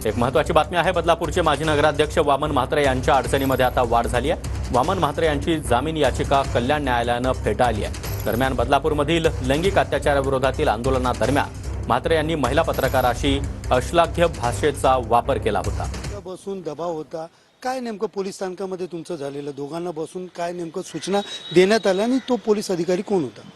एक महत्त्वाची बातमी आहे। बदलापूरचे माजी नगराध्यक्ष वामन म्हात्रे यांच्या अडचणीमध्ये आता वाढ झाली आहे। वामन म्हात्रे यांची जामीन याचिका कल्याण न्यायालयानं फेटाळली आहे। दरम्यान बदलापूरमधील लैंगिक अत्याचाराविरोधातील आंदोलनादरम्यान म्हात्रे यांनी महिला पत्रकाराशी अश्लाघ्य भाषेचा वापर केला होता। बसून दबाव होता काय नेमकं पोलीस स्थानकामध्ये तुमचं झालेलं, दोघांना बसून काय नेमकं सूचना देण्यात आल्या आणि तो पोलीस अधिकारी कोण होता?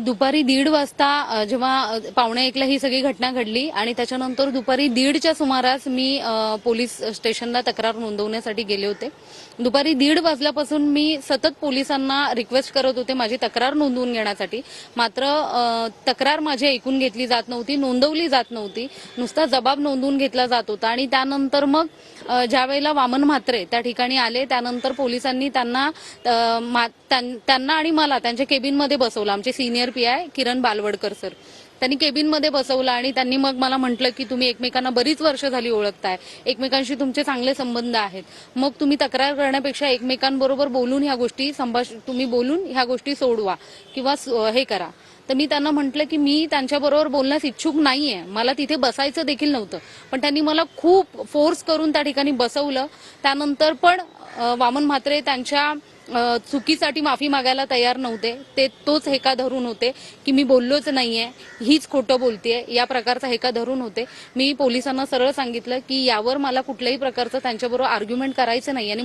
दुपारी 1:30 वाजता जेव्हा 1:45ला ही सगळी घटना घडली आणि त्याच्यानंतर दुपारी 1:30च्या सुमारास मी पोलीस स्टेशनला तक्रार नोंदवण्यासाठी गेले होते। दुपारी 1:30 वाजल्यापासून मी सतत पोलिसांना रिक्वेस्ट करत होते माझी तक्रार नोंदवून घेण्यासाठी, मात्र तक्रार माझी ऐकून घेतली जात नव्हती, नोंदवली जात नव्हती, नुसता जबाब नोंदवून घेतला जात होता। आणि त्यानंतर मग ज्या वेळेला वामन म्हात्रे त्या ठिकाणी आले त्यानंतर पोलिसांनी त्यांना आणि मला त्यांच्या केबिनमध्ये बसवलं। आमचे सिनियर पीआय किरण बालवडकर सर त्यांनी केबिनमध्ये बसवलं आणि त्यांनी मग मला म्हटलं की तुम्ही एकमेकांना बरीच वर्ष झाली ओळखताय, एकमेकांशी तुमचे चांगले संबंध आहेत, मग तुम्ही तक्रार करण्यापेक्षा एकमेकांबरोबर बोलून ह्या गोष्टी तुम्ही बोलून ह्या गोष्टी सोडवा किंवा हे करा। तर मी त्यांना म्हटलं की मी त्यांच्याबरोबर बोलण्यास इच्छुक नाहीये, मला तिथे बसायचं देखील नव्हतं, पण त्यांनी मला खूप फोर्स करून त्या ठिकाणी बसवलं। त्यानंतर पण वामन म्हात्रे त्यांच्या चुकीसाठी माफी मागायला तयार नव्हते, ते तोच हेका धरून होते की मी बोललोच नाहीये, हीच खोटं बोलतेय, या प्रकारचा हेका धरून होते। मी पोलिसांना सरळ सांगितलं की यावर मला कुठल्याही प्रकारचं त्यांच्याबरोबर आर्ग्युमेंट करायचं नाही आणि